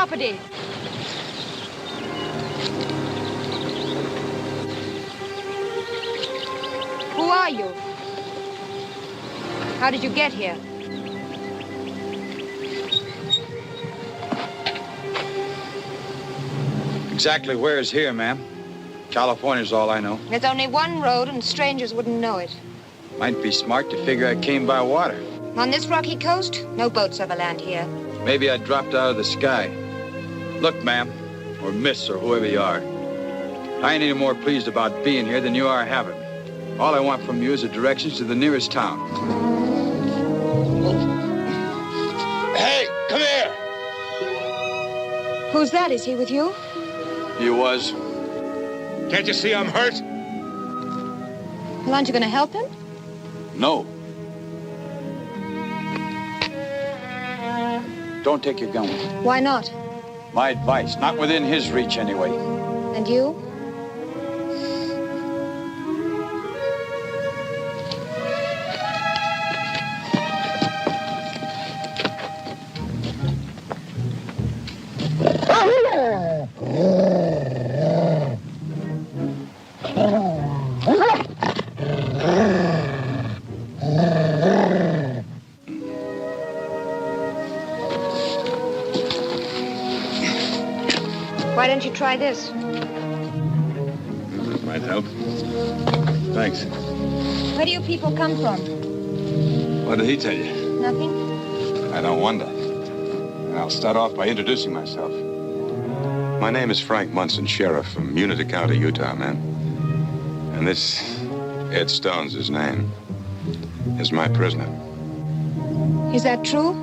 property. Who are you? How did you get here? Exactly where is here, ma'am? California's all I know. There's only one road, and strangers wouldn't know it. Might be smart to figure I came by water. On this rocky coast, no boats ever land here. Maybe I dropped out of the sky. Look, ma'am, or miss, or whoever you are, I ain't any more pleased about being here than you are having. All I want from you is the directions to the nearest town. Hey, come here! Who's that? Is he with you? He was. Can't you see I'm hurt? Well, aren't you going to help him? No. Don't take your gun with you. Why not? My advice, not within his reach anyway. And you? Why don't you try this? Might help. Thanks. Where do you people come from? What did he tell you? Nothing? I don't wonder. And I'll start off by introducing myself. My name is Frank Munson, sheriff from Unity County, Utah, man. And this, Ed Stone's his name, is my prisoner. Is that true?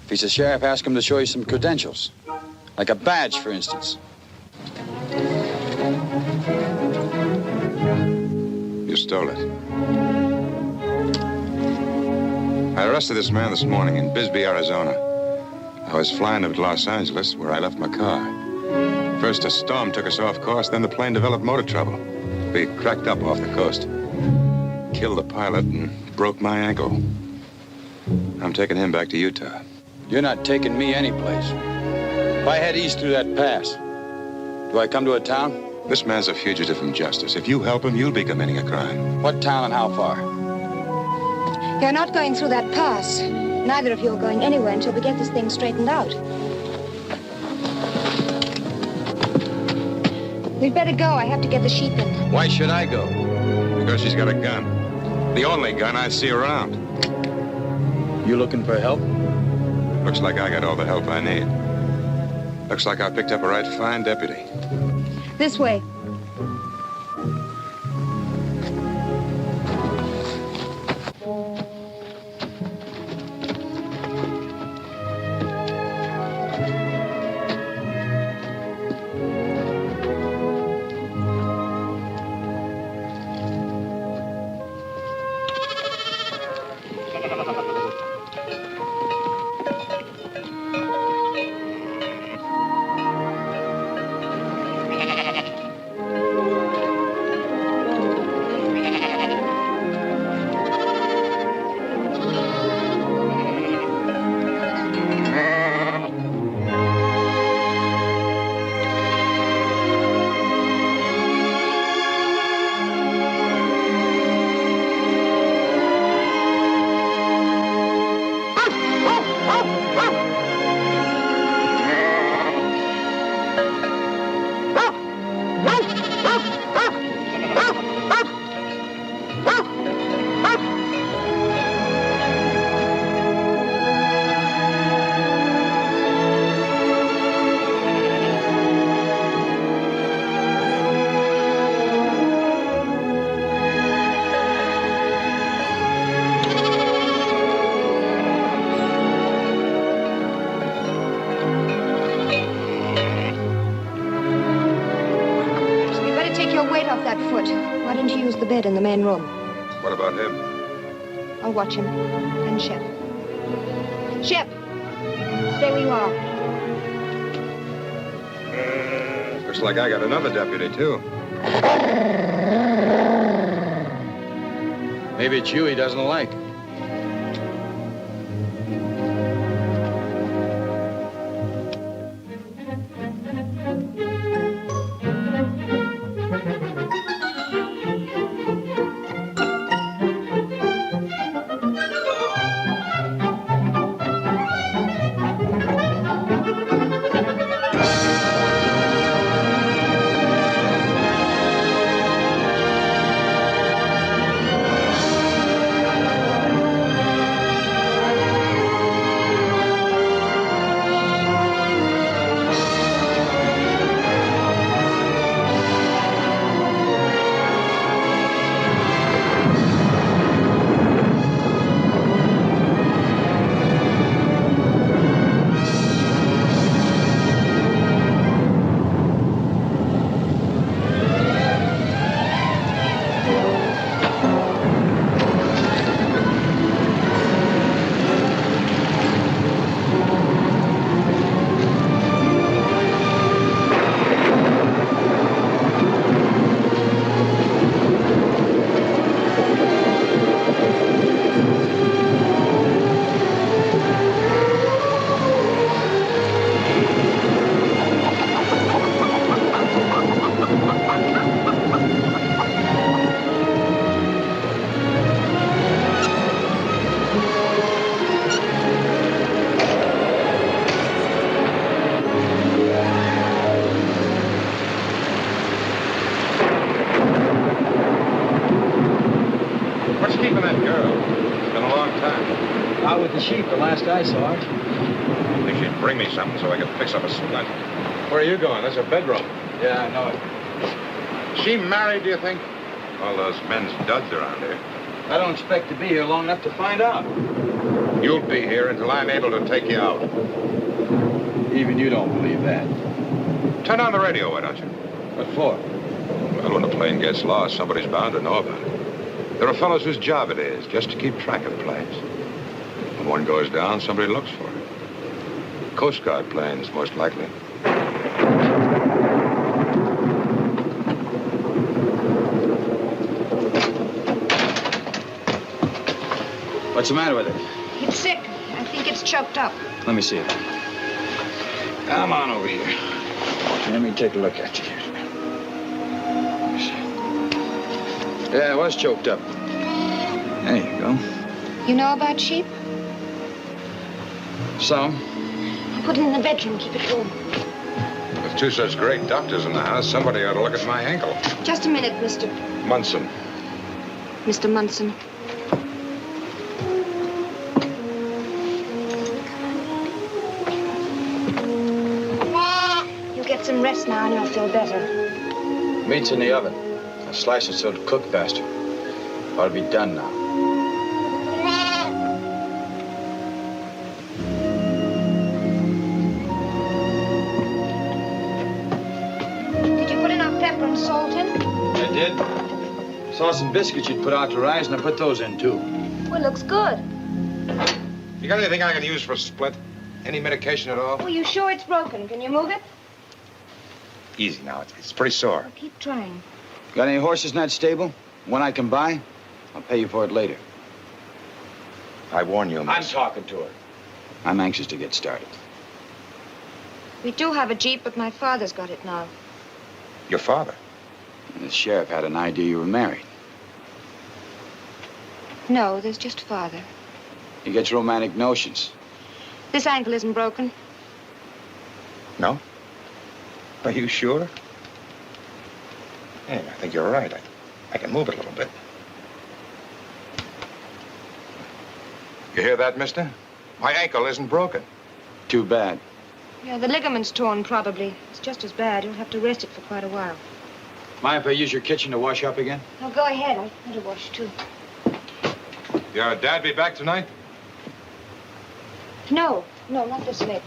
If he's a sheriff, ask him to show you some credentials. Like a badge, for instance. You stole it. I arrested this man this morning in Bisbee, Arizona. I was flying to Los Angeles, where I left my car. First, a storm took us off course, then the plane developed motor trouble. We cracked up off the coast. Killed the pilot and broke my ankle. I'm taking him back to Utah. You're not taking me anyplace. If I head east through that pass, do I come to a town? This man's a fugitive from justice. If you help him, you'll be committing a crime. What town and how far? You're not going through that pass. Neither of you are going anywhere until we get this thing straightened out. We'd better go. I have to get the sheep in. Why should I go? Because she's got a gun. The only gun I see around. You looking for help? Looks like I got all the help I need. Looks like I picked up a right fine deputy. This way. In the main room. What about him? I'll watch him. And Shep. Shep! Stay where you are. Looks like I got another deputy, too. Maybe it's you he doesn't like. It's been a long time. Out with the sheep, the last I saw it. I think she'd bring me something so I could fix up a splint. Where are you going? There's a bedroom. Yeah, I know it. She married, do you think? All those men's duds around here. I don't expect to be here long enough to find out. You'll be here until I'm able to take you out. Even you don't believe that. Turn on the radio, why don't you? What for? Well, when a plane gets lost, somebody's bound to know about it. There are fellows whose job it is just to keep track of planes. When one goes down, somebody looks for it. Coast Guard planes, most likely. What's the matter with it? It's sick. I think it's choked up. Let me see it. Come on over here. Let me take a look at you. Yeah, it was choked up. There you go. You know about sheep? Some. I'll put it in the bedroom, keep it warm. With two such great doctors in the house, somebody ought to look at my ankle. Just a minute, Mr. Munson. Mr. Munson. You get some rest now and you'll feel better. Meat's in the oven. I sliced it so it'll cook faster. Ought to be done now. Did you put enough pepper and salt in? I did. Saw some biscuits you'd put out to rise, and I put those in, too. Well, it looks good. You got anything I can use for a splint? Any medication at all? Well, you sure it's broken? Can you move it? Easy now. It's pretty sore. Well, keep trying. Got any horses in that stable? One I can buy? I'll pay you for it later. I warn you, I'm miss. talking to her. I'm anxious to get started. We do have a Jeep, but my father's got it now. Your father? And the sheriff had an idea you were married. No, there's just father. He gets romantic notions. This ankle isn't broken. No? Are you sure? Yeah, I think you're right. I can move it a little bit. You hear that, mister? My ankle isn't broken. Too bad. Yeah, the ligament's torn, probably. It's just as bad. You'll have to rest it for quite a while. Mind if I use your kitchen to wash up again? No, go ahead. I want to wash, too. Your dad be back tonight? No, not this late.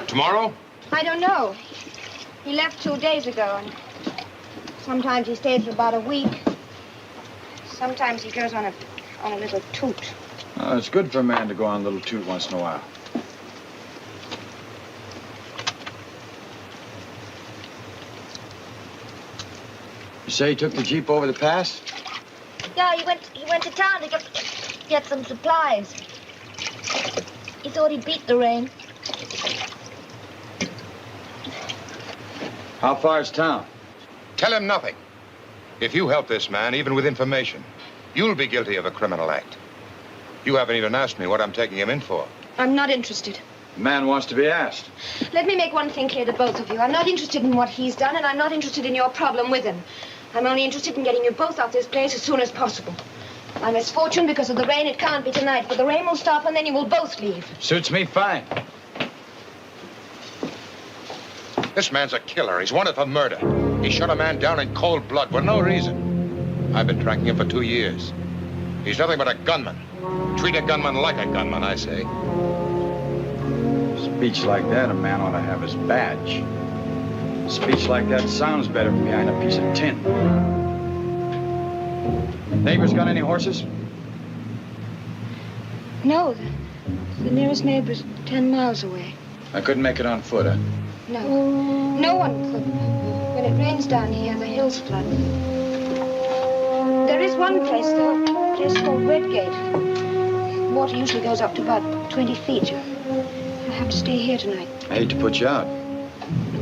Tomorrow? I don't know. He left 2 days ago, and sometimes he stays for about a week. Sometimes he goes on a little toot. Oh, it's good for a man to go on a little toot once in a while. You say he took the Jeep over the pass? Yeah, he went to town to get some supplies. He thought he'd beat the rain. How far is town? Tell him nothing. If you help this man, even with information, you'll be guilty of a criminal act. You haven't even asked me what I'm taking him in for. I'm not interested. The man wants to be asked. Let me make one thing clear to both of you. I'm not interested in what he's done, and I'm not interested in your problem with him. I'm only interested in getting you both out this place as soon as possible. My misfortune, because of the rain, it can't be tonight, but the rain will stop, and then you will both leave. Suits me fine. This man's a killer. He's wanted for murder. He shot a man down in cold blood for no reason. I've been tracking him for 2 years. He's nothing but a gunman. Treat a gunman like a gunman, I say. Speech like that, a man ought to have his badge. Speech like that sounds better from behind a piece of tin. Neighbors got any horses? No, the nearest neighbor's 10 miles away. I couldn't make it on foot, huh? No one could. When it rains down here, the hills flood. There is one place, though, a place called Redgate. Water usually goes up to about 20 feet. You'll have to stay here tonight. I hate to put you out.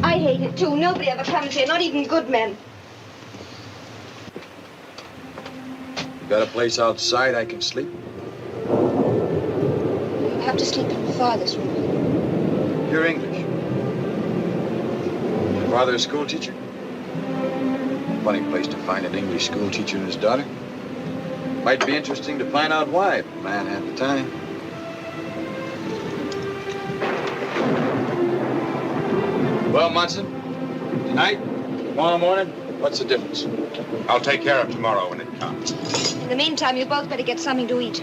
I hate it, too. Nobody ever comes here, not even good men. You got a place outside I can sleep? You'll have to sleep in your father's room. You're English. Your father a school teacher? Funny place to find an English school teacher and his daughter. Might be interesting to find out why, if the man had the time. Well, Munson, tonight, tomorrow morning, what's the difference? I'll take care of tomorrow when it comes. In the meantime, you both better get something to eat.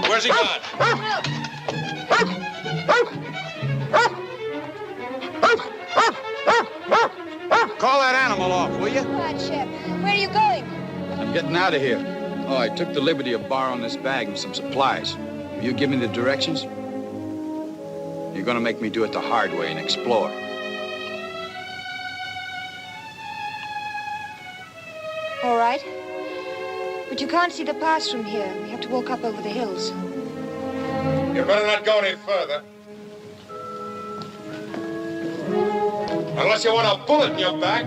Where's he gone? Call that animal off, will you? All right, Shep. Where are you going? I'm getting out of here. Oh, I took the liberty of borrowing this bag and some supplies. Will you give me the directions? You're gonna make me do it the hard way and explore. All right. But you can't see the pass from here. We have to walk up over the hills. You better not go any further. Unless you want a bullet in your back.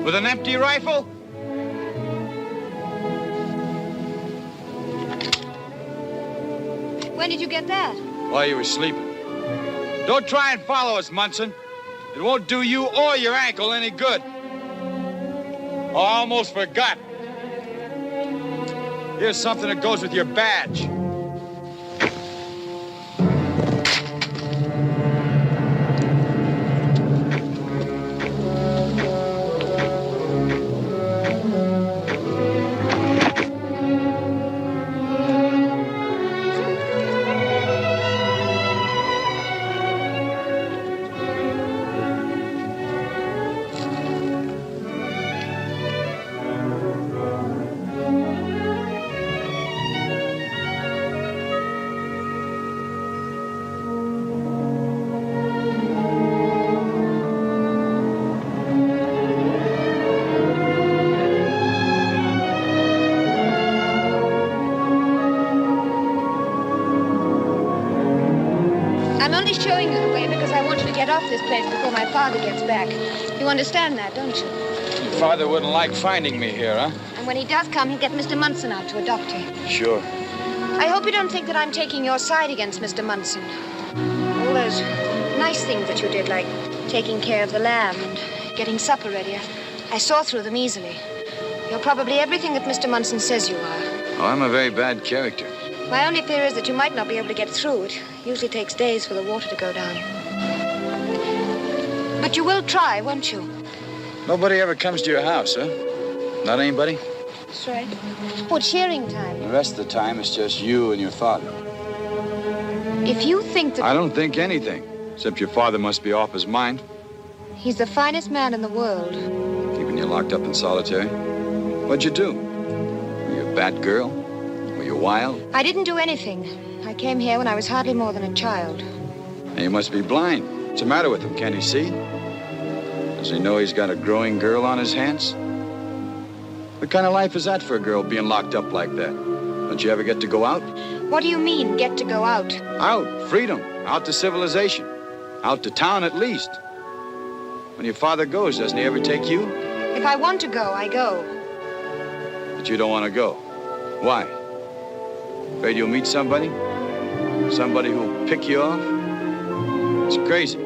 With an empty rifle? When did you get that? While you were sleeping. Don't try and follow us, Munson. It won't do you or your ankle any good. Oh, I almost forgot. Here's something that goes with your badge. I'm only showing you the way because I want you to get off this place before my father gets back. You understand that, don't you? Your father wouldn't like finding me here, huh? And when he does come, he'll get Mr. Munson out to adopt you. Sure. I hope you don't think that I'm taking your side against Mr. Munson. All those nice things that you did, like taking care of the lamb and getting supper ready, I saw through them easily. You're probably everything that Mr. Munson says you are. Oh, I'm a very bad character. My only fear is that you might not be able to get through. It usually takes days for the water to go down. But you will try, won't you? Nobody ever comes to your house, huh? Not anybody? That's right. Oh, it's shearing time. The rest of the time, it's just you and your father. If you think that... I don't think anything, except your father must be off his mind. He's the finest man in the world. Keeping you locked up in solitary. What'd you do? Were you a bad girl? Were you wild? I didn't do anything. I came here when I was hardly more than a child. And you must be blind. What's the matter with him? Can't he see? Does he know he's got a growing girl on his hands? What kind of life is that for a girl being locked up like that? Don't you ever get to go out? What do you mean, get to go out? Out. Freedom. Out to civilization. Out to town at least. When your father goes, doesn't he ever take you? If I want to go, I go. But you don't want to go. Why? Afraid you'll meet somebody? Somebody who'll pick you off? It's crazy.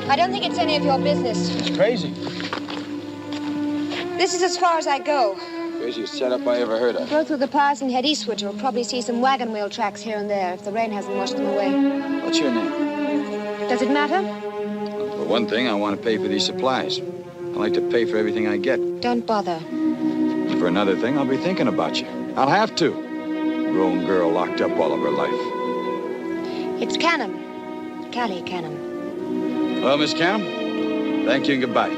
I don't think it's any of your business. It's crazy. This is as far as I go. Craziest setup I ever heard of. Go through the paths and head eastward. You'll probably see some wagon wheel tracks here and there if the rain hasn't washed them away. What's your name? Does it matter? For one thing, I want to pay for these supplies. I like to pay for everything I get. Don't bother. For another thing, I'll be thinking about you. I'll have to. Grown girl locked up all of her life. It's Canham. Callie Canham. Well, Miss Canham, thank you and goodbye.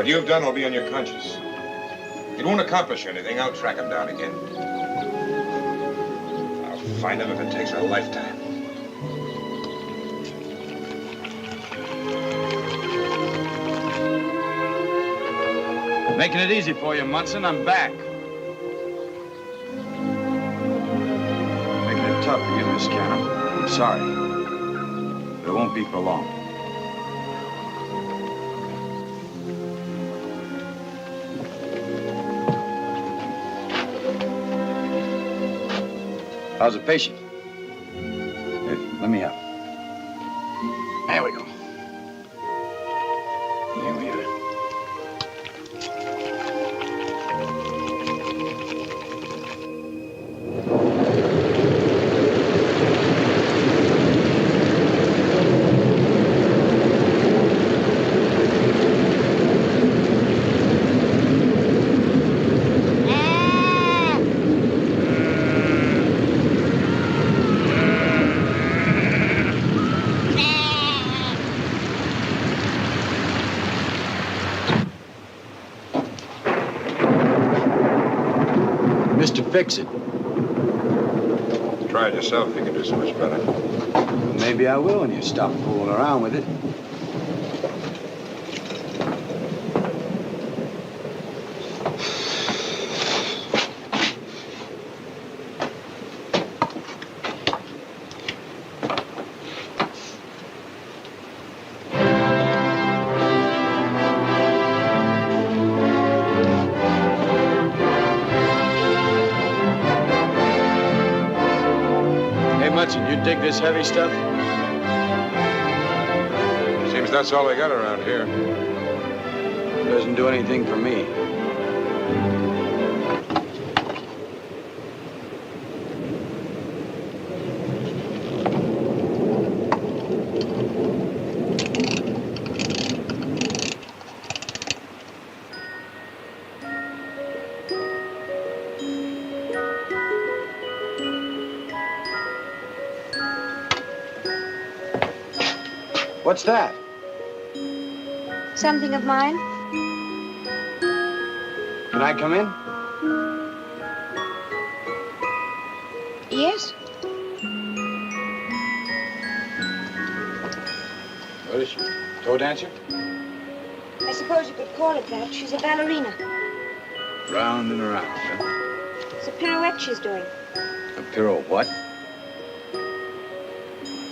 you've done will be on your conscience. It won't accomplish anything. I'll track him down again. I'll find him if it takes a lifetime. Making it easy for you, Munson. I'm back. Making it tough for you, Miss Cannon. I'm sorry. But it won't be for long. How's the patient? Here, let me help. There we go. Here we are. Fix it. Try it yourself if you can do so much better. Maybe I will when you stop fooling around with it. You dig this heavy stuff? Seems that's all they got around here. Doesn't do anything for me. What's that? Something of mine? Can I come in? Yes. What is she? Toe dancer? I suppose you could call it that. She's a ballerina. Round and around, huh? It's a pirouette she's doing. A pirouette what?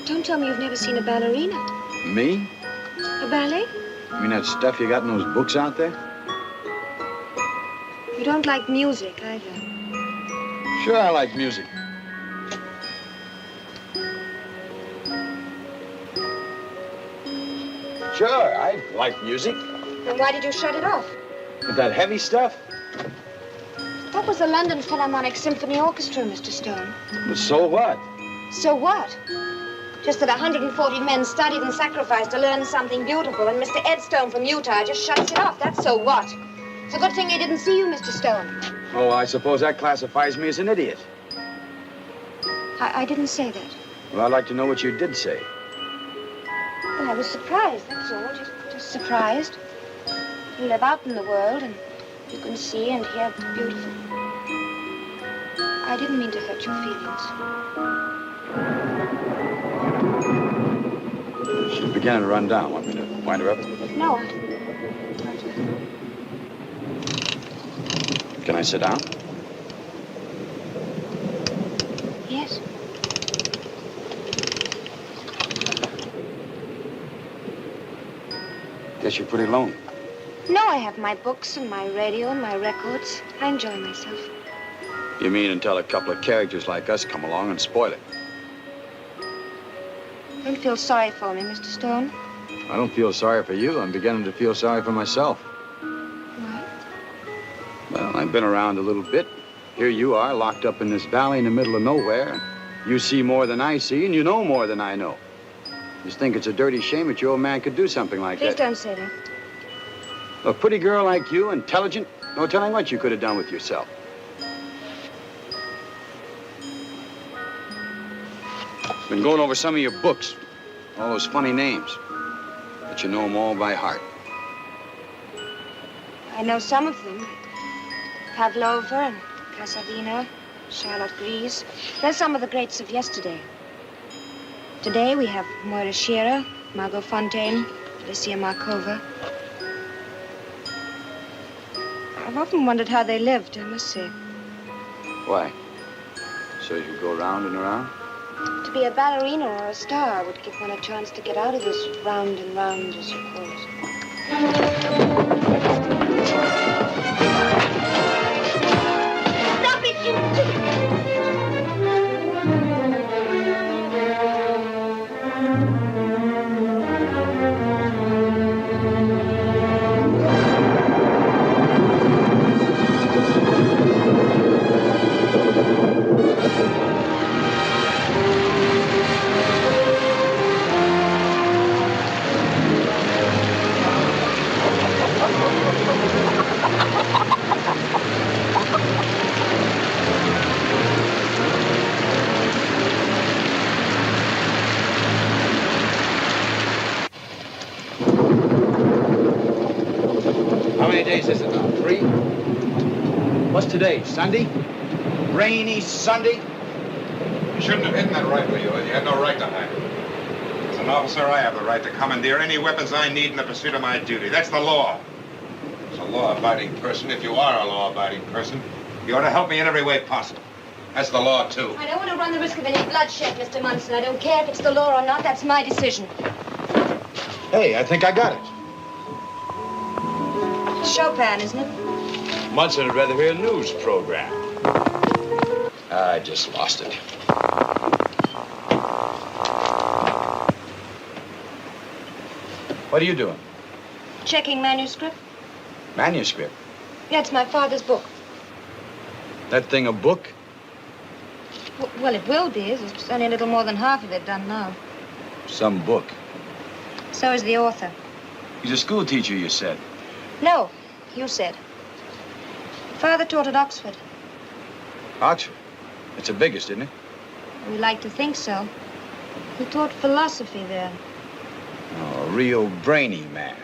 Don't tell me you've never seen a ballerina. Me? A ballet? You mean that stuff you got in those books out there? You don't like music either. Sure, I like music. Sure, I like music. Then why did you shut it off? With that heavy stuff? That was the London Philharmonic Symphony Orchestra, Mr. Stone. Well, so what? So what? Just that 140 men studied and sacrificed to learn something beautiful, and Mr. Ed Stone from Utah just shuts it off. That's so what? It's a good thing they didn't see you, Mr. Stone. Oh, I suppose that classifies me as an idiot. I didn't say that. Well, I'd like to know what you did say. Well, I was surprised, that's all. Just surprised. You live out in the world, and you can see and hear beautiful. I didn't mean to hurt your feelings. She's beginning to run down. Want me to wind her up? No, Can I sit down? Yes. Guess you're pretty lonely. No, I have my books and my radio and my records. I enjoy myself. You mean until a couple of characters like us come along and spoil it? Don't feel sorry for me, Mr. Stone. I don't feel sorry for you. I'm beginning to feel sorry for myself. Why? Well, I've been around a little bit. Here you are, locked up in this valley in the middle of nowhere. You see more than I see, and you know more than I know. Just think it's a dirty shame that your old man could do something like Please that. don't say that. A pretty girl like you, intelligent, no telling what you could have done with yourself. Been going over some of your books, all those funny names, but you know them all by heart. I know some of them. Pavlova and Kasavina, Charlotte Grise. They're some of the greats of yesterday. Today we have Moira Shearer, Margot Fontaine, Alicia Markova. I've often wondered how they lived, I must say. Why? So you could go round and around? To be a ballerina or a star would give one a chance to get out of this round and round, as you call it. Stop it, you... How many days is it now? 3? What's today? Sunday? Rainy Sunday? You shouldn't have hidden that rifle, you had no right to hide it. As an officer, I have the right to commandeer any weapons I need in the pursuit of my duty. That's the law. As a law-abiding person, if you are a law-abiding person, you ought to help me in every way possible. That's the law, too. I don't want to run the risk of any bloodshed, Mr. Munson. I don't care if it's the law or not. That's my decision. Hey, I think I got it. Chopin, isn't it? Munson would rather hear a news program. I just lost it. What are you doing? Checking manuscript. Manuscript? Yeah, it's my father's book. That thing a book? Well, it will be. There's only a little more than half of it done now. Some book. So is the author. He's a school teacher, you said. No, you said. Father taught at Oxford. Oxford? It's the biggest, isn't it? We like to think so. He taught philosophy there. Oh, a real brainy man.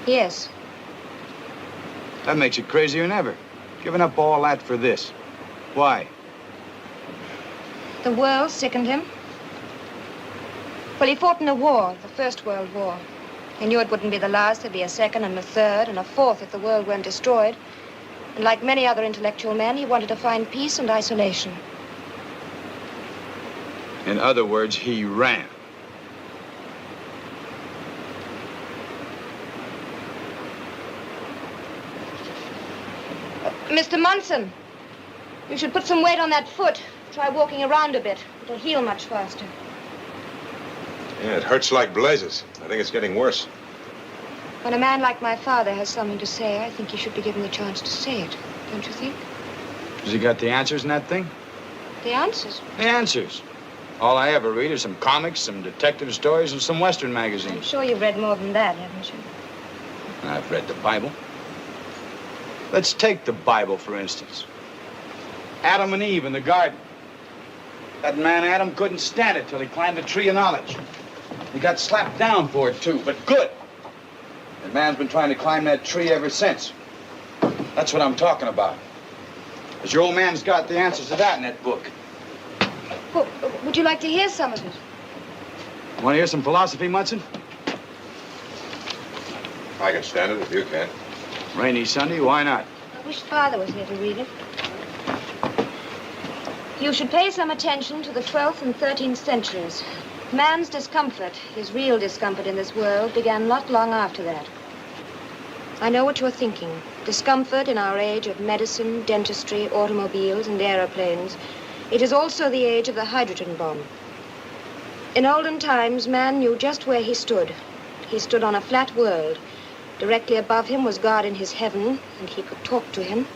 Yes. That makes it crazier than ever. Giving up all that for this. Why? The world sickened him. Well, he fought in a war, the First World War. He knew it wouldn't be the last. There'd be a second and a third and a fourth if the world weren't destroyed. And like many other intellectual men, he wanted to find peace and isolation. In other words, he ran. Mr. Munson, you should put some weight on that foot. Try walking around a bit. It'll heal much faster. Yeah, it hurts like blazes. I think it's getting worse. When a man like my father has something to say, I think he should be given the chance to say it. Don't you think? Has he got the answers in that thing? The answers? The answers. All I ever read are some comics, some detective stories, and some Western I'm magazines. sure you've read more than that, haven't you? I've read the Bible. Let's take the Bible, for instance. Adam and Eve in the garden. That man Adam couldn't stand it till he climbed the tree of knowledge. He got slapped down for it, too, but good. And man's been trying to climb that tree ever since. That's what I'm talking about. Because your old man's got the answers to that in that book. Well, would you like to hear some of it? Want to hear some philosophy, Munson? I can stand it if you can. Rainy Sunday, why not? I wish Father was here to read it. You should pay some attention to the 12th and 13th centuries. Man's discomfort, his real discomfort in this world, began not long after that. I know what you're thinking. Discomfort in our age of medicine, dentistry, automobiles, and aeroplanes. It is also the age of the hydrogen bomb. In olden times, man knew just where he stood. He stood on a flat world. Directly above him was God in his heaven, and he could talk to him.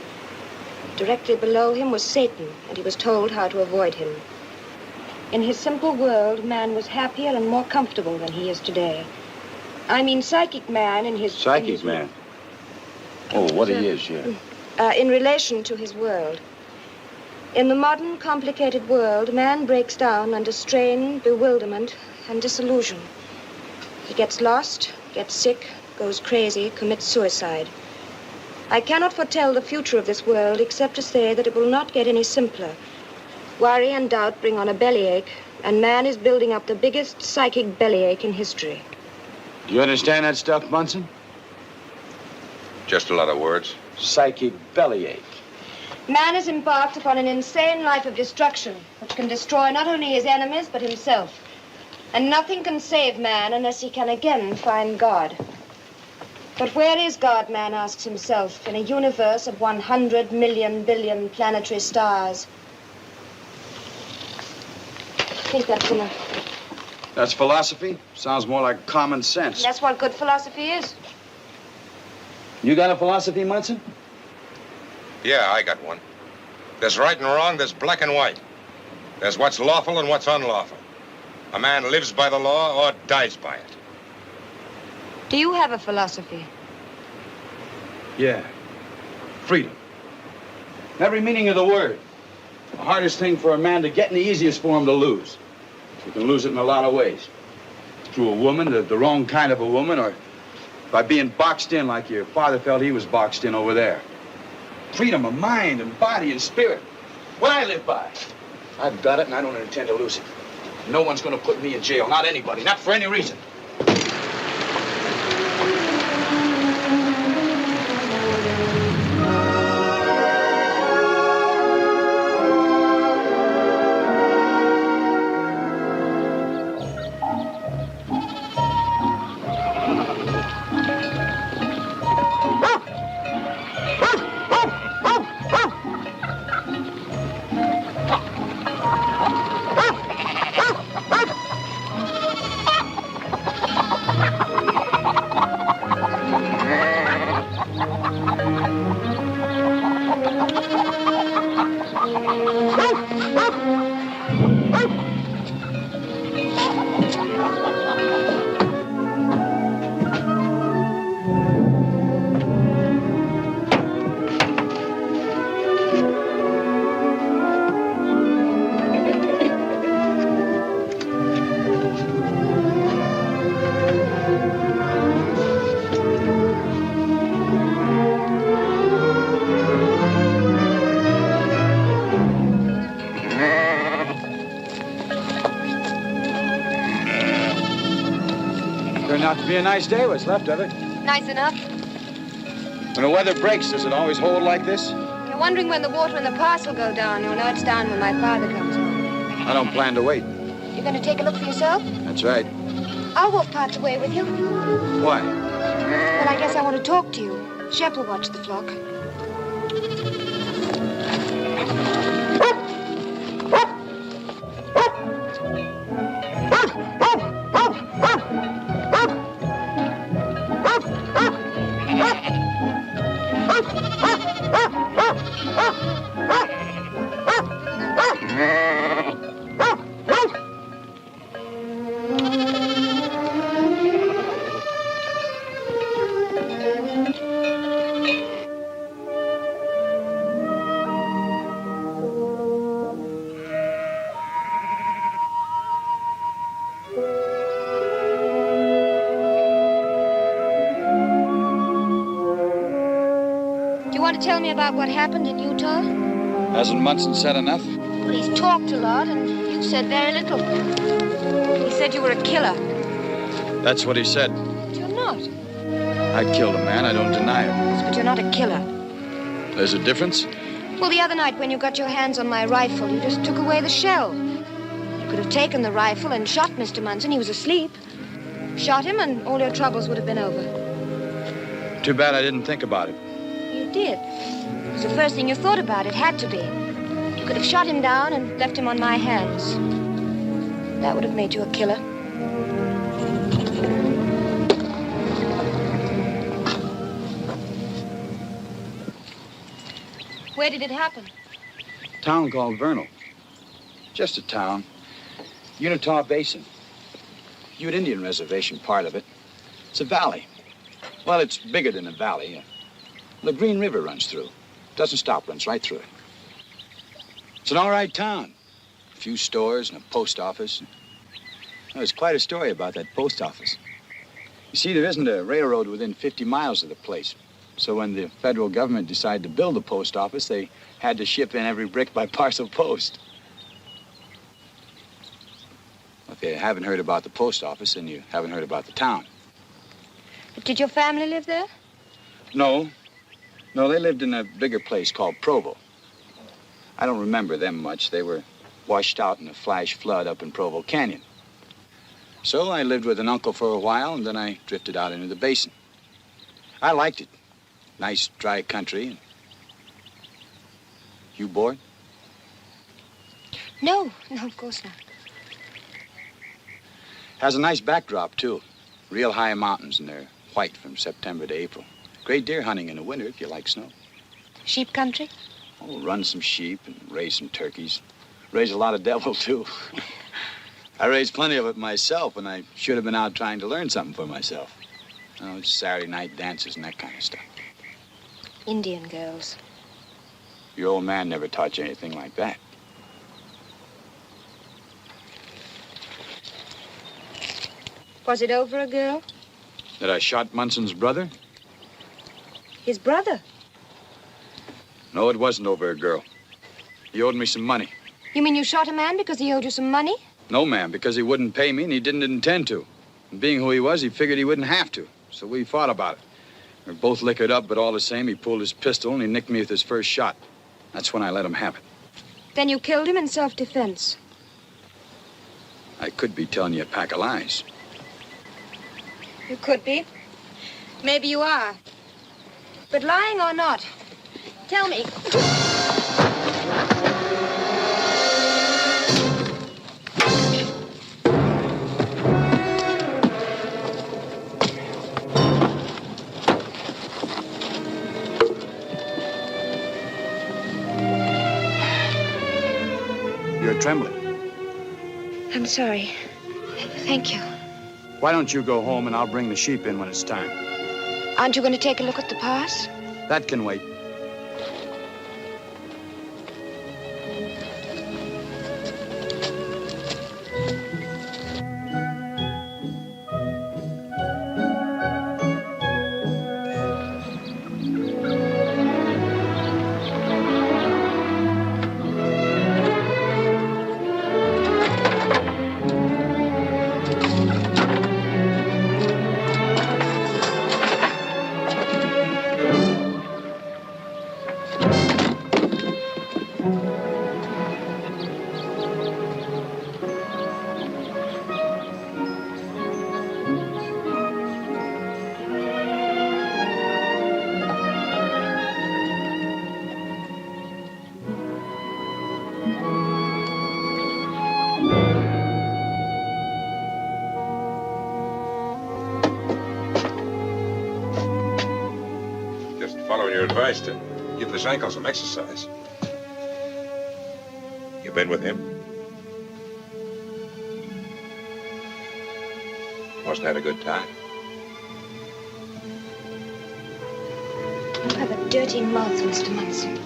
Directly below him was Satan, and he was told how to avoid him. In his simple world, man was happier and more comfortable than he is today. I mean psychic man in his... Psychic man? Oh, what he is, yeah. In relation to his world. In the modern, complicated world, man breaks down under strain, bewilderment, and disillusion. He gets lost, gets sick, goes crazy, commits suicide. I cannot foretell the future of this world except to say that it will not get any simpler. Worry and doubt bring on a bellyache, and man is building up the biggest psychic bellyache in history. Do you understand that stuff, Munson? Just a lot of words. Psychic bellyache. Man has embarked upon an insane life of destruction, which can destroy not only his enemies, but himself. And nothing can save man unless he can again find God. But where is God, man asks himself, in a universe of 100 million billion planetary stars? I think that's enough. That's philosophy? Sounds more like common sense. That's what good philosophy is. You got a philosophy, Munson? Yeah, I got one. There's right and wrong, there's black and white. There's what's lawful and what's unlawful. A man lives by the law or dies by it. Do you have a philosophy? Yeah. Freedom. Every meaning of the word. The hardest thing for a man to get and the easiest for him to lose. You can lose it in a lot of ways. Through a woman, the wrong kind of a woman, or by being boxed in like your father felt he was boxed in over there. Freedom of mind and body and spirit. What I live by. I've got it and I don't intend to lose it. No one's gonna put me in jail. Not anybody. Not for any reason. Turned out to be a nice day, what's left of it. Nice enough. When the weather breaks, does it always hold like this? You're wondering when the water in the pass will go down. You'll know it's down when my father comes home. I don't plan to wait. You're going to take a look for yourself? That's right. I'll walk part the way with you. Why? Well, I guess I want to talk to you. Shep will watch the flock. Tell me about what happened in Utah? Hasn't Munson said enough? Well, he's talked a lot, and you've said very little. He said you were a killer. That's what he said. But you're not. I killed a man, I don't deny it. But you're not a killer. There's a difference? Well, the other night when you got your hands on my rifle, you just took away the shell. You could have taken the rifle and shot Mr. Munson. He was asleep. Shot him, and all your troubles would have been over. Too bad I didn't think about it. You did. It was the first thing you thought about. It had to be. You could have shot him down and left him on my hands. That would have made you a killer. Where did it happen? A town called Vernal. Just a town. Unitah Basin. Ute Indian Reservation, part of it. It's a valley. Well, it's bigger than a valley. The Green River runs through. Doesn't stop, runs right through it. It's an all right town. A few stores and a post office. There's quite a story about that post office. You see, there isn't a railroad within 50 miles of the place. So when the federal government decided to build the post office, they had to ship in every brick by parcel post. If you haven't heard about the post office, then you haven't heard about the town. But did your family live there? No. No, they lived in a bigger place called Provo. I don't remember them much. They were washed out in a flash flood up in Provo Canyon. So I lived with an uncle for a while, and then I drifted out into the basin. I liked it. Nice, dry country. You bored? No, of course not. Has a nice backdrop, too. Real high mountains, and they're white from September to April. Great deer hunting in the winter if you like snow. Sheep country? Oh, run some sheep and raise some turkeys. Raise a lot of devil, too. I raised plenty of it myself, and I should have been out trying to learn something for myself. Oh, it's Saturday night dances and that kind of stuff. Indian girls. Your old man never taught you anything like that. Was it over a girl? That I shot Munson's brother? His brother? No, it wasn't over a girl. He owed me some money. You mean you shot a man because he owed you some money? No, ma'am, because he wouldn't pay me and he didn't intend to. And being who he was, he figured he wouldn't have to. So we fought about it. We were both liquored up, but all the same, he pulled his pistol and he nicked me with his first shot. That's when I let him have it. Then you killed him in self-defense. I could be telling you a pack of lies. You could be. Maybe you are. But lying or not, tell me. You're trembling. I'm sorry. Thank you. Why don't you go home and I'll bring the sheep in when it's time? Aren't you going to take a look at the pass? That can wait. Advice to give his ankle some exercise. You been with him? Must have had a good time. You have a dirty mouth, Mr. Munson.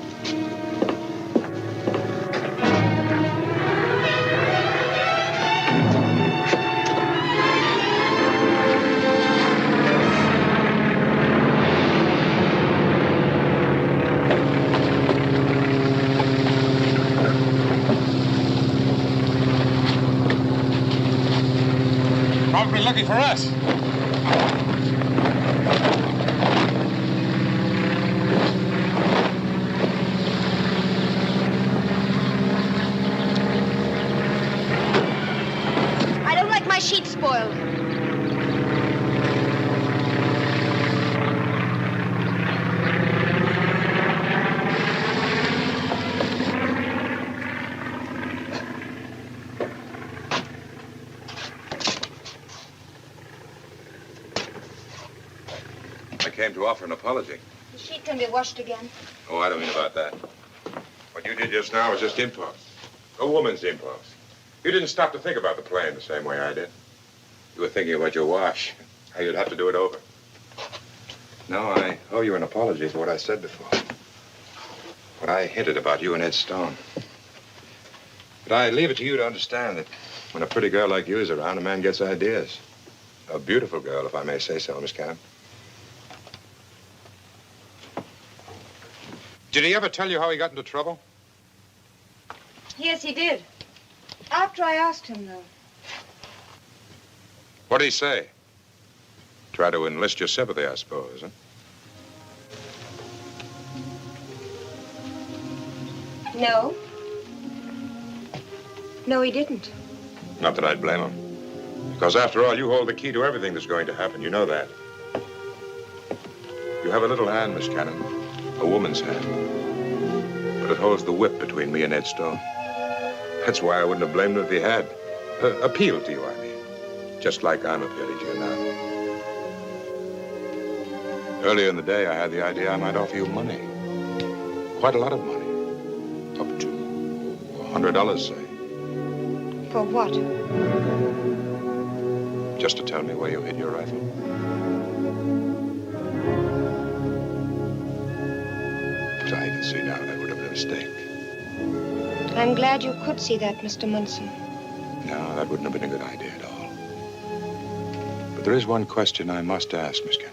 Probably looking for us. I don't like my sheep spoiled. Came to offer an apology. The sheep can be washed again. Oh, I don't mean about that. What you did just now was just impulse. A woman's impulse. You didn't stop to think about the plan the same way I did. You were thinking about your wash, how you'd have to do it over. No, I owe you an apology for what I said before. What I hinted about you and Ed Stone. But I leave it to you to understand that when a pretty girl like you is around, a man gets ideas. A beautiful girl, if I may say so, Miss Cannon. Did he ever tell you how he got into trouble? Yes, he did. After I asked him, though. What did he say? Try to enlist your sympathy, I suppose, huh? No. No, he didn't. Not that I'd blame him. Because after all, you hold the key to everything that's going to happen. You know that. You have a little hand, Miss Cannon. A woman's hand. But it holds the whip between me and Ed Stone. That's why I wouldn't have blamed him if he had. Appealed to you, I mean. Just like I'm appealing to you now. Earlier in the day, I had the idea I might offer you money. Quite a lot of money. Up to $100, say. For what? Just to tell me where you hid your rifle. But I can see now that would have been a mistake. I'm glad you could see that, Mr. Munson. No, that wouldn't have been a good idea at all. But there is one question I must ask, Miss Cannon.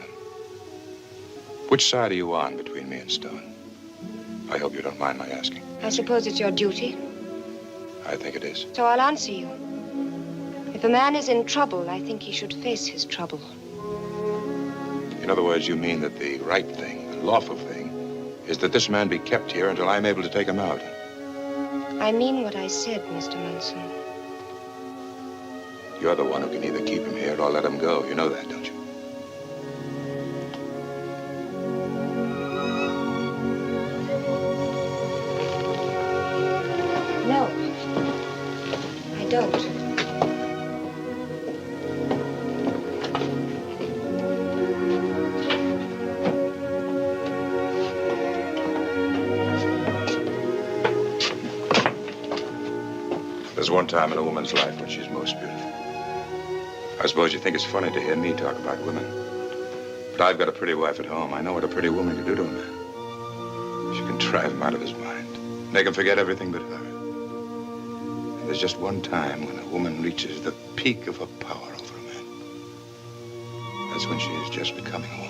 Which side are you on between me and Stone? I hope you don't mind my asking. I suppose it's your duty. I think it is. So I'll answer you. If a man is in trouble, I think he should face his trouble. In other words, you mean that the right thing, the lawful thing, is that this man be kept here until I'm able to take him out. I mean what I said, Mr. Munson. You're the one who can either keep him here or let him go. You know that, don't you? No, I don't. There's one time in a woman's life when she's most beautiful. I suppose you think it's funny to hear me talk about women. But I've got a pretty wife at home. I know what a pretty woman can do to a man. She can drive him out of his mind. Make him forget everything but her. And there's just one time when a woman reaches the peak of her power over a man. That's when she is just becoming a woman.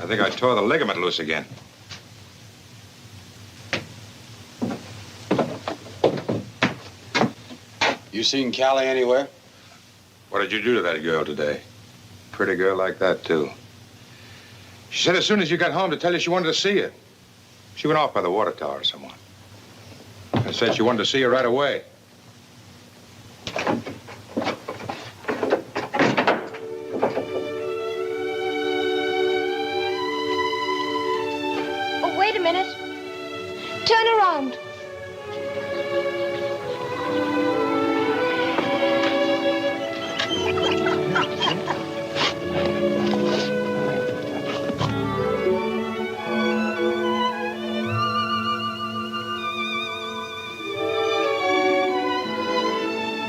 I think I tore the ligament loose again. You seen Callie anywhere? What did you do to that girl today? Pretty girl like that, too. She said as soon as you got home to tell you she wanted to see you. She went off by the water tower or someone. I said she wanted to see you right away. Oh, wait a minute. Turn around.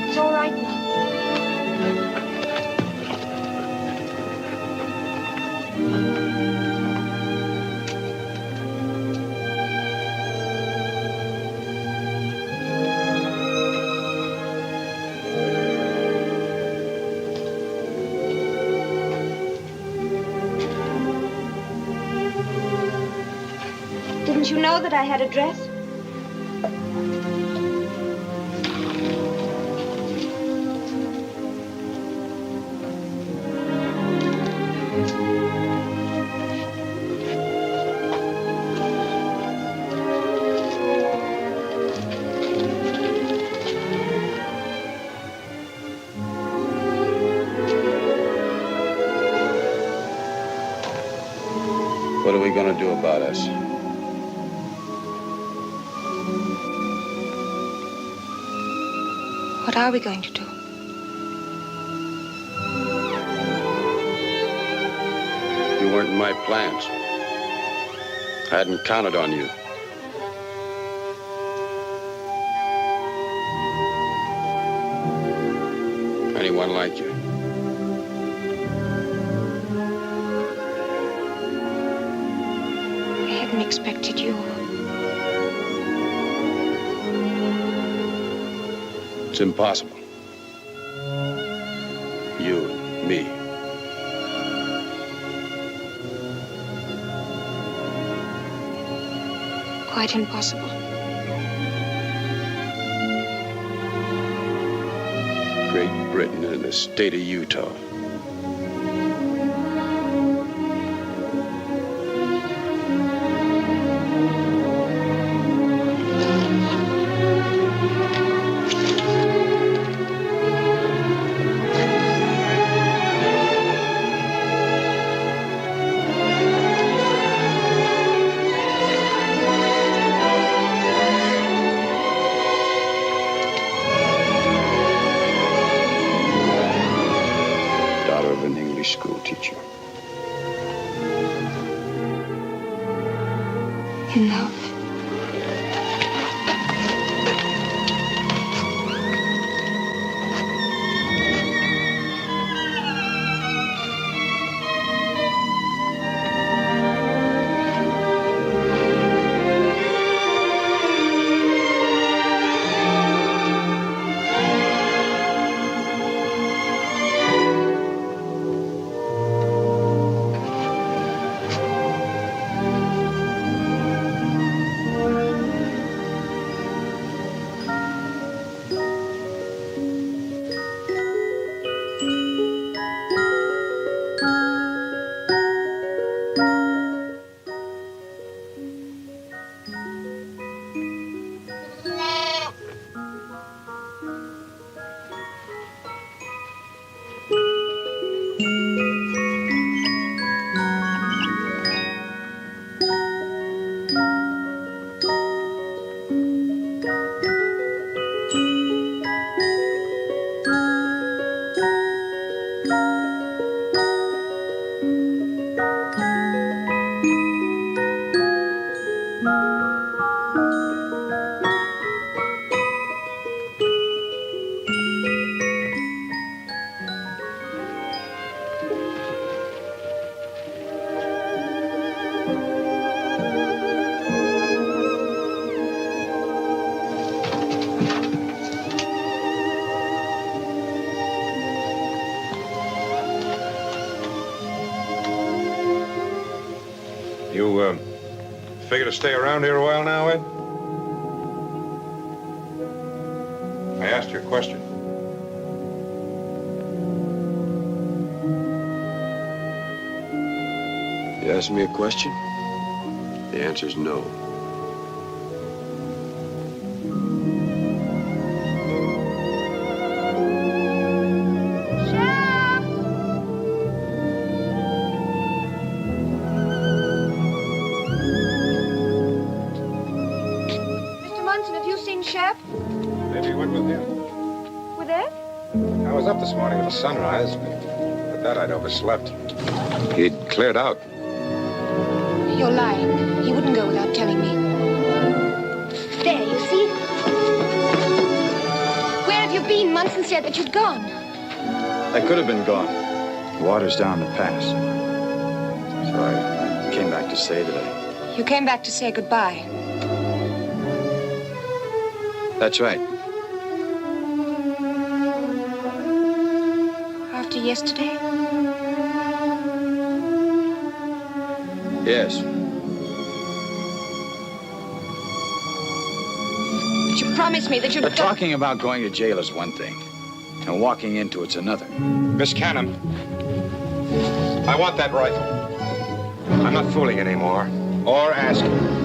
It's all right now. Didn't you know that I had a dress? What are we gonna do about us? What are we going to do? You weren't in my plans. I hadn't counted on you. Anyone like you? I hadn't expected you. It's impossible. You and me. Quite impossible. Great Britain and the state of Utah. to stay around here a while now, Ed? I asked you a question. You asked me a question? The answer's no. Maybe you went with him. With Ed? I was up this morning with the sunrise, but that I'd overslept. He'd cleared out. You're lying. He wouldn't go without telling me. There, you see? Where have you been? Munson said that you'd gone. I could have been gone. The water's down the pass. So I came back to say that You came back to say goodbye. That's right. After yesterday? Yes. But you promised me that you'd... But talking about going to jail is one thing, and walking into it's another. Miss Cannon, I want that rifle. I'm not fooling anymore, or asking.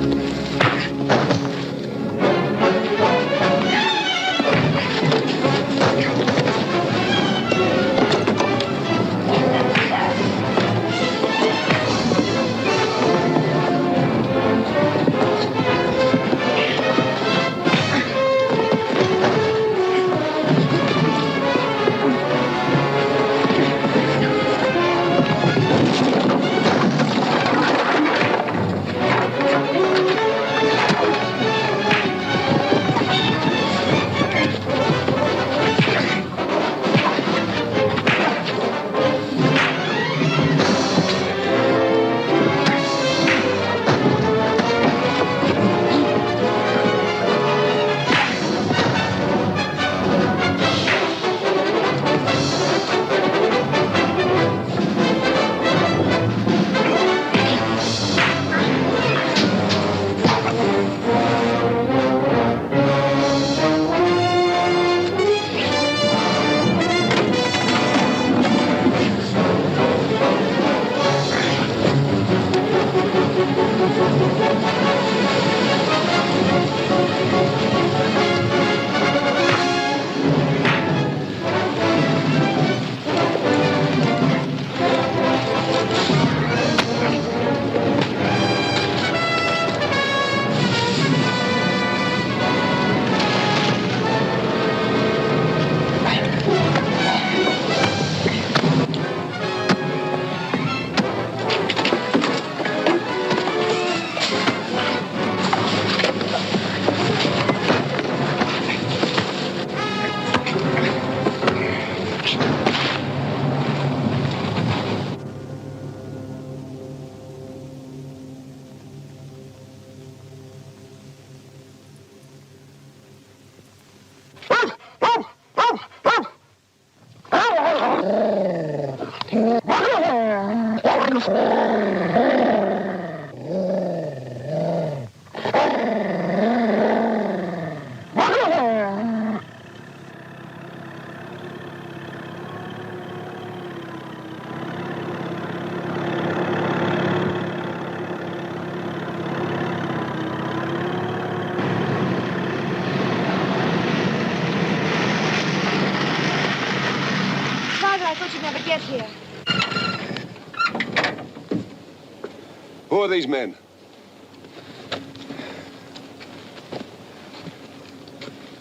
Who are these men?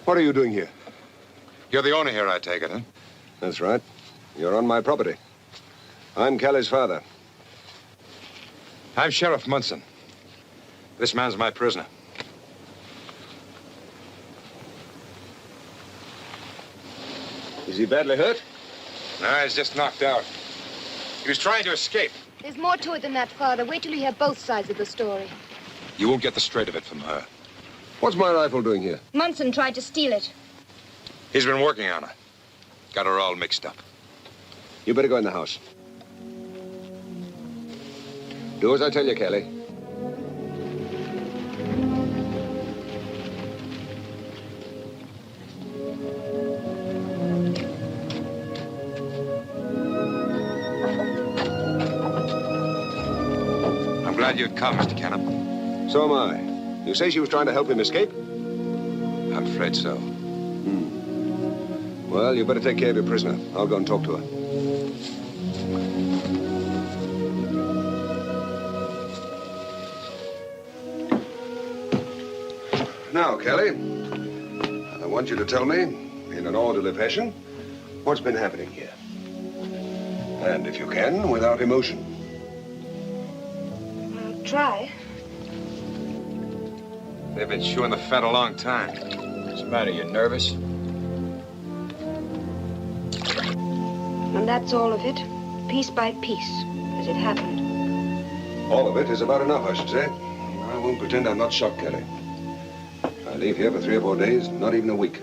What are you doing here? You're the owner here, I take it, huh? That's right. You're on my property. I'm Kelly's father. I'm Sheriff Munson. This man's my prisoner. Is he badly hurt? No, he's just knocked out. He was trying to escape. There's more to it than that, Father. Wait till you hear both sides of the story. You won't get the straight of it from her. What's my rifle doing here? Munson tried to steal it. He's been working on her. Got her all mixed up. You better go in the house. Do as I tell you, Kelly. glad you'd come, Mr. Canham. So am I. You say she was trying to help him escape? I'm afraid so. Well, you better take care of your prisoner. I'll go and talk to her. Now, Kelly, I want you to tell me, in an orderly fashion, what's been happening here. And if you can, without emotion. I'll try. They've been chewing the fat a long time. What's the matter? You nervous? And that's all of it, piece by piece, as it happened. All of it is about enough, I should say. I won't pretend I'm not shocked, Kelly. I leave here for 3 or 4 days, not even a week.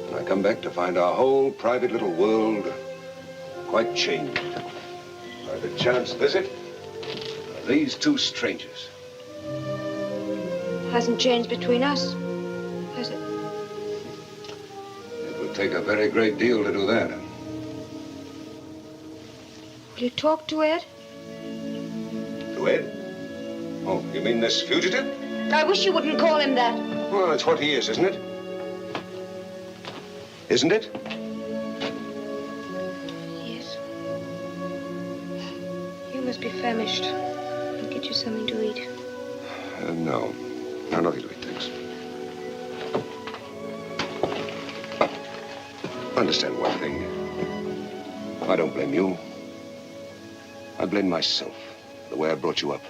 And I come back to find our whole private little world quite changed. By the chance visit of these 2 strangers. Hasn't changed between us, has it? It would take a very great deal to do that. Will you talk to Ed? To Ed? Oh, you mean this fugitive? I wish you wouldn't call him that. Well, that's what he is, isn't it? Isn't it? Yes. You must be famished. I'll get you something to eat. No. No, nothing to eat, thanks. Understand one thing. I don't blame you. I blame myself, the way I brought you up.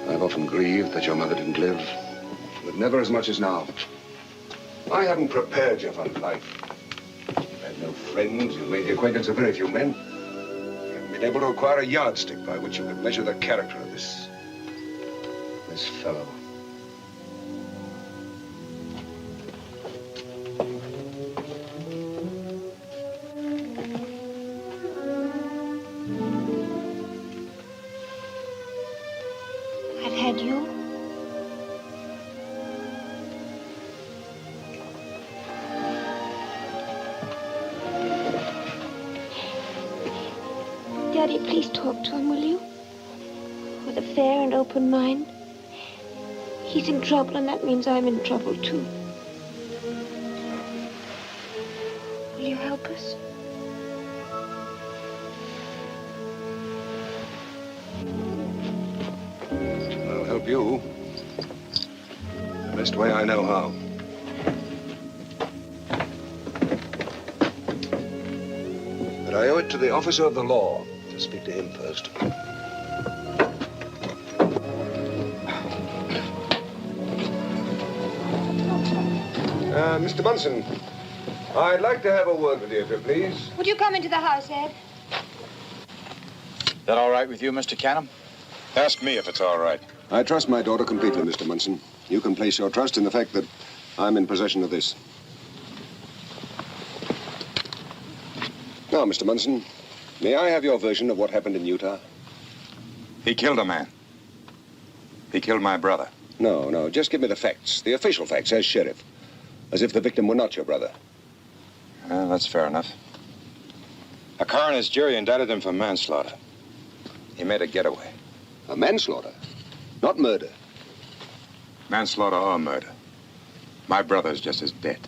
I've often grieved that your mother didn't live, but never as much as now. I haven't prepared you for life. You've had no friends, you've made the acquaintance of very few men. You haven't been able to acquire a yardstick by which you could measure the character of this fellow. I've had you. Daddy, please talk to him, will you? With a fair and open mind. He's in trouble, and that means I'm in trouble, too. Will you help us? I'll help you the best way I know how. But I owe it to the officer of the law to speak to him first. Mr. Munson, I'd like to have a word with you, if you please. Would you come into the house, Ed? That all right with you, Mr. Canham? Ask me if it's all right. I trust my daughter completely, Mr. Munson. You can place your trust in the fact that I'm in possession of this. Now, Mr. Munson, may I have your version of what happened in Utah? He killed a man. He killed my brother. No, just give me the facts, the official facts, as sheriff. As if the victim were not your brother. Well, that's fair enough. A coroner's jury indicted him for manslaughter. He made a getaway. A manslaughter, not murder. Manslaughter or murder. My brother's just as dead.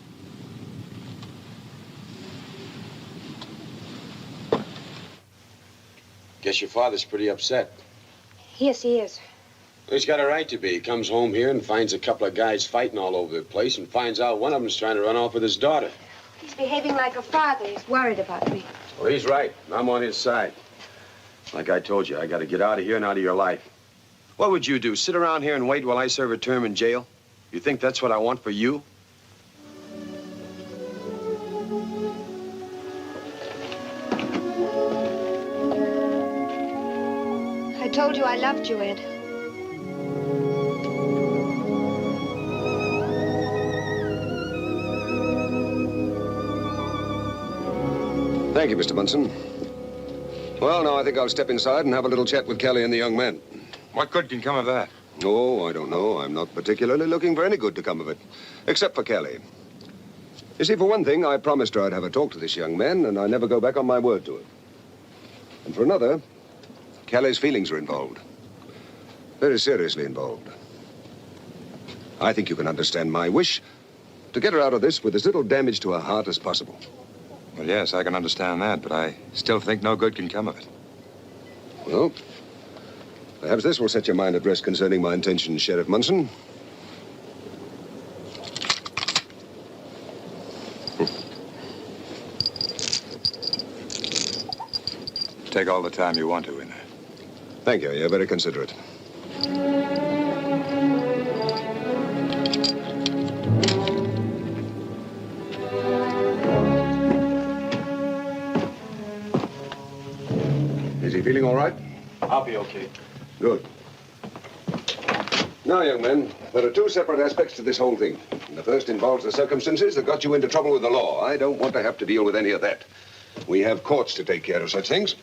Guess your father's pretty upset. Yes, he is. He's got a right to be. He comes home here and finds a couple of guys fighting all over the place and finds out one of them's trying to run off with his daughter. He's behaving like a father. He's worried about me. Well, he's right. I'm on his side. Like I told you, I got to get out of here and out of your life. What would you do? Sit around here and wait while I serve a term in jail? You think that's what I want for you? I told you I loved you, Ed. Thank you, Mr. Munson. Well, now I think I'll step inside and have a little chat with Kelly and the young man. What good can come of that? Oh, I don't know. I'm not particularly looking for any good to come of it, except for Kelly. You see, for one thing, I promised her I'd have a talk to this young man, and I never go back on my word to her. And for another, Kelly's feelings are involved. Very seriously involved. I think you can understand my wish to get her out of this with as little damage to her heart as possible. Well, yes, I can understand that, but I still think no good can come of it. Well, perhaps this will set your mind at rest concerning my intentions, Sheriff Munson. Take all the time you want to in there. Thank you. You're very considerate. Is he feeling all right? I'll be okay. Good. Now, young men, there are two separate aspects to this whole thing. The first involves the circumstances that got you into trouble with the law. I don't want to have to deal with any of that. We have courts to take care of such things.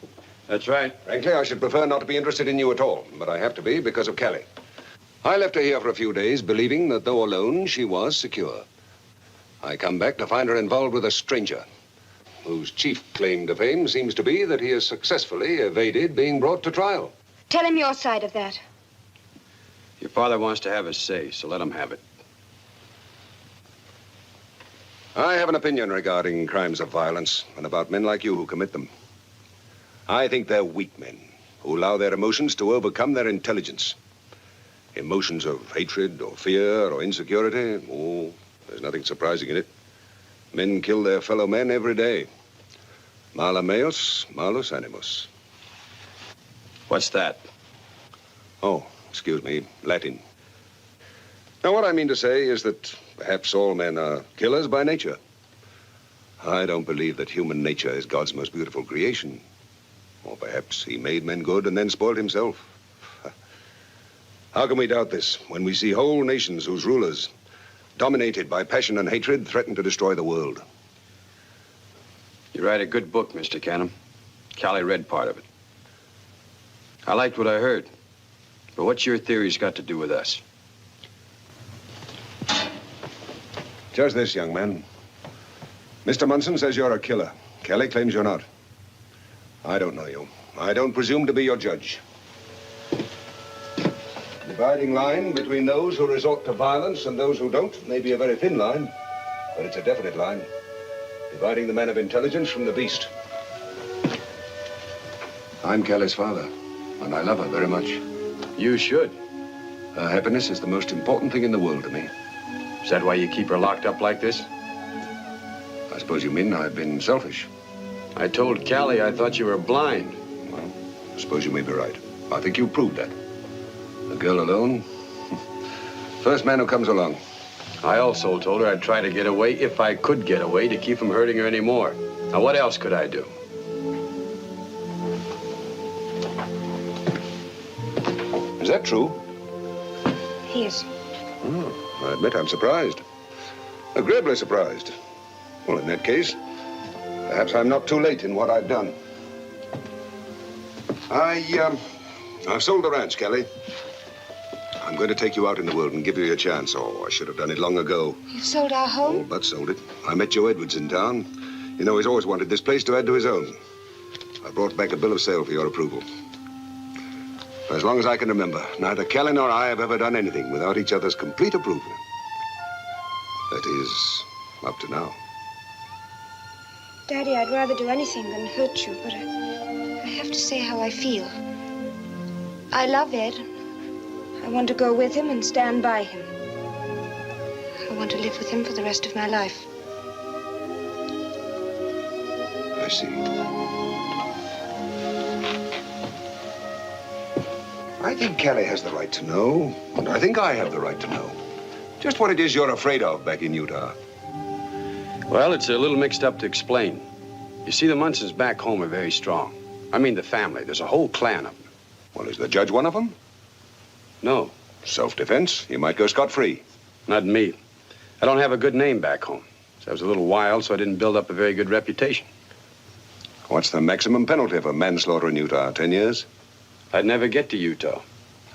That's right. Frankly, I should prefer not to be interested in you at all, but I have to be because of Callie. I left her here for a few days, believing that though alone, she was secure. I come back to find her involved with a stranger, whose chief claim to fame seems to be that he has successfully evaded being brought to trial. Tell him your side of that. Your father wants to have his say, so let him have it. I have an opinion regarding crimes of violence and about men like you who commit them. I think they're weak men who allow their emotions to overcome their intelligence. Emotions of hatred or fear or insecurity, oh, there's nothing surprising in it. Men kill their fellow men every day. Mala meos, malus animus. What's that? Oh, excuse me, Latin. Now, what I mean to say is that perhaps all men are killers by nature. I don't believe that human nature is God's most beautiful creation. Or perhaps he made men good and then spoiled himself. How can we doubt this when we see whole nations whose rulers, dominated by passion and hatred, threaten to destroy the world? You write a good book, Mr. Canham. Callie read part of it. I liked what I heard. But what's your theories got to do with us? Just this, young man. Mr. Munson says you're a killer. Kelly claims you're not. I don't know you. I don't presume to be your judge. The dividing line between those who resort to violence and those who don't may be a very thin line, but it's a definite line, dividing the man of intelligence from the beast. I'm Kelly's father, and I love her very much. You should. Her happiness is the most important thing in the world to me. Is that why you keep her locked up like this? I suppose you mean I've been selfish. I told Callie I thought you were blind. Well, I suppose you may be right. I think you've proved that. A girl alone? First man who comes along. I also told her I'd try to get away, if I could get away, to keep from hurting her anymore. Now, what else could I do? Is that true? Yes. I admit I'm surprised. Agreeably surprised. Well, in that case, perhaps I'm not too late in what I've done. I've sold the ranch, Kelly. I'm going to take you out in the world and give you a chance. Oh, I should have done it long ago. You've sold our home? Oh, but sold it. I met Joe Edwards in town. You know, he's always wanted this place to add to his own. I brought back a bill of sale for your approval. For as long as I can remember, neither Kelly nor I have ever done anything without each other's complete approval. That is, up to now. Daddy, I'd rather do anything than hurt you, but I have to say how I feel. I love Ed. I want to go with him and stand by him. I want to live with him for the rest of my life. I see. I think Kelly has the right to know, and I think I have the right to know just what it is you're afraid of back in Utah. Well, it's a little mixed up to explain. You see, the Munsons back home are very strong. I mean, the family. There's a whole clan of them. Well, is the judge one of them? No, Self-defense. You might go scot-free. not me. I don't have a good name back home. So I was a little wild, so I didn't build up a very good reputation. What's the maximum penalty for manslaughter in Utah? 10 years? I'd never get to Utah.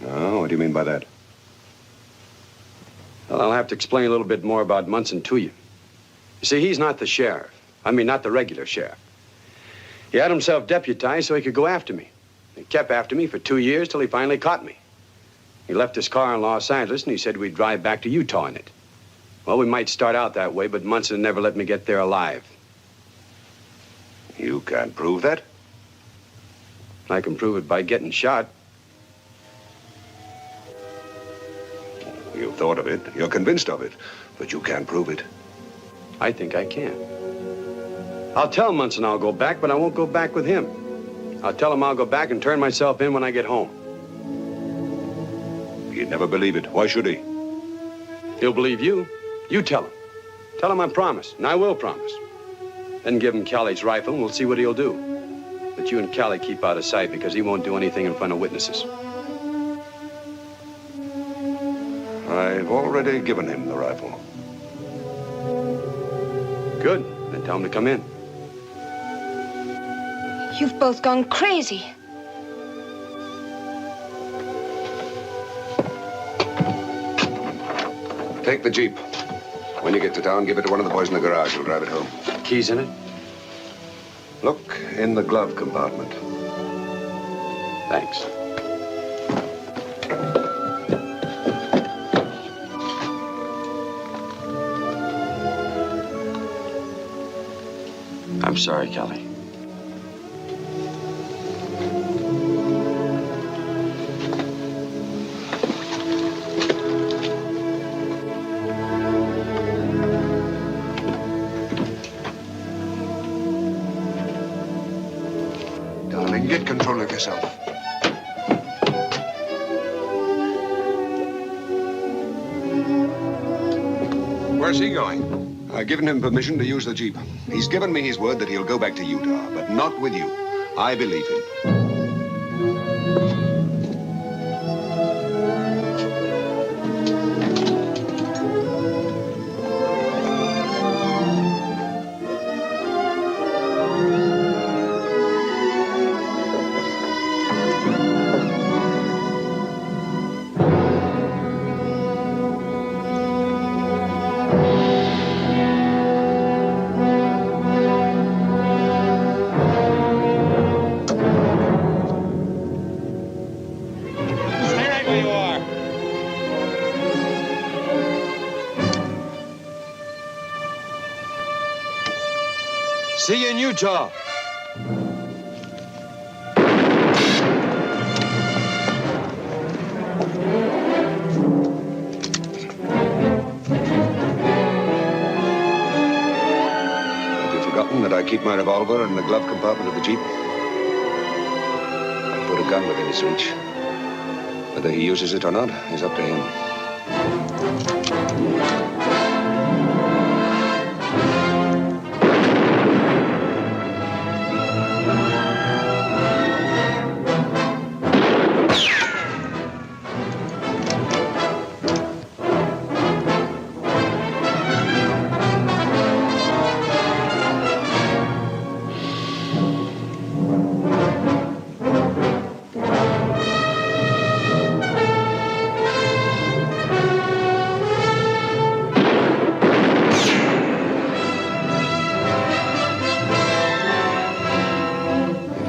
Oh, what do you mean by that? Well, I'll have to explain a little bit more about Munson to you. You see, he's not the sheriff. I mean, not the regular sheriff. He had himself deputized so he could go after me. He kept after me for 2 years till he finally caught me. He left his car in Los Angeles, and he said we'd drive back to Utah in it. Well, we might start out that way, but Munson never let me get there alive. You can't prove that? I can prove it by getting shot. You've thought of it. You're convinced of it. But you can't prove it. I think I can. I'll tell Munson I'll go back, but I won't go back with him. I'll tell him I'll go back and turn myself in when I get home. He'd never believe it. Why should he? He'll believe you. You tell him. Tell him I promise, and I will promise. Then give him Callie's rifle, and we'll see what he'll do. But you and Callie keep out of sight, because he won't do anything in front of witnesses. I've already given him the rifle. Good. Then tell him to come in. You've both gone crazy. Take the Jeep. When you get to town, give it to one of the boys in the garage. He'll drive it home. Keys in it? Look in the glove compartment. Thanks. I'm sorry, Callie. Darling, get control of yourself. Where's he going? I've given him permission to use the Jeep. He's given me his word that he'll go back to Utah, but not with you. I believe him. See you in Utah. Have you forgotten that I keep my revolver in the glove compartment of the Jeep? I put a gun within his reach. Whether he uses it or not is up to him.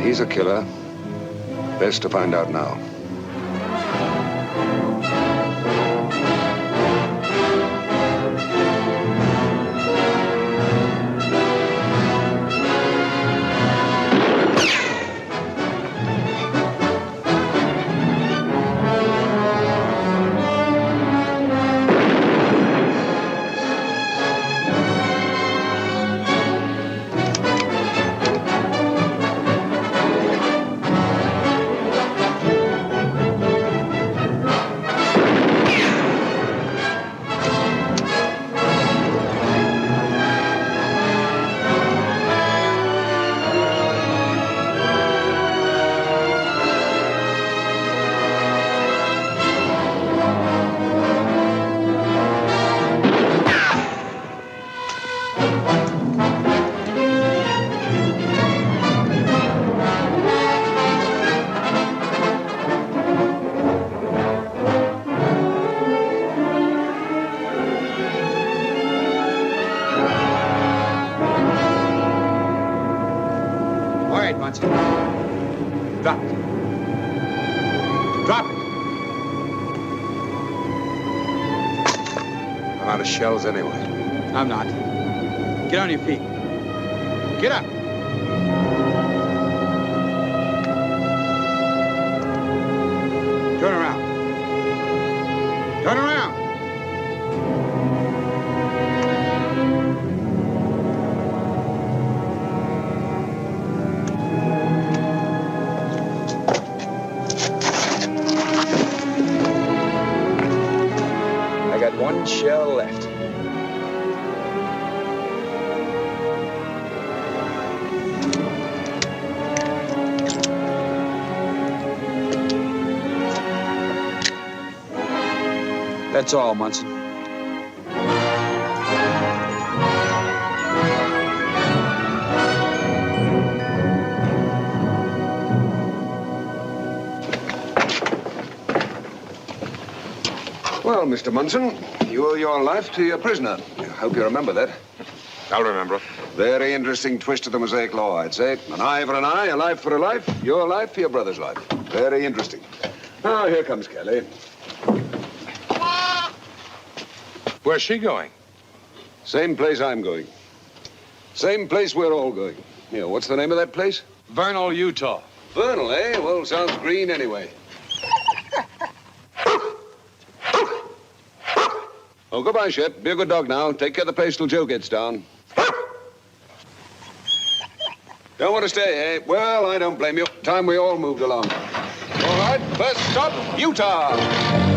He's a killer. Best to find out now. Drop it. Drop it. I'm out of shells anyway. I'm not. Get on your feet. Get up. Turn around. Turn around. I got one shell left. That's all, Munson. Well, Mr. Munson, you owe your life to your prisoner. I hope you remember that. I'll remember. Very interesting twist of the Mosaic law, I'd say. An eye for an eye, a life for a life, your life for your brother's life. Very interesting. Now, here comes Kelly. Where's she going? Same place I'm going. Same place we're all going. Here, what's the name of that place? Vernal, Utah. Vernal, eh? Well, sounds green anyway. Oh, goodbye, Shep. Be a good dog now. Take care of the place till Joe gets down. Don't want to stay, eh? Well, I don't blame you. Time we all moved along. All right, first stop, Utah.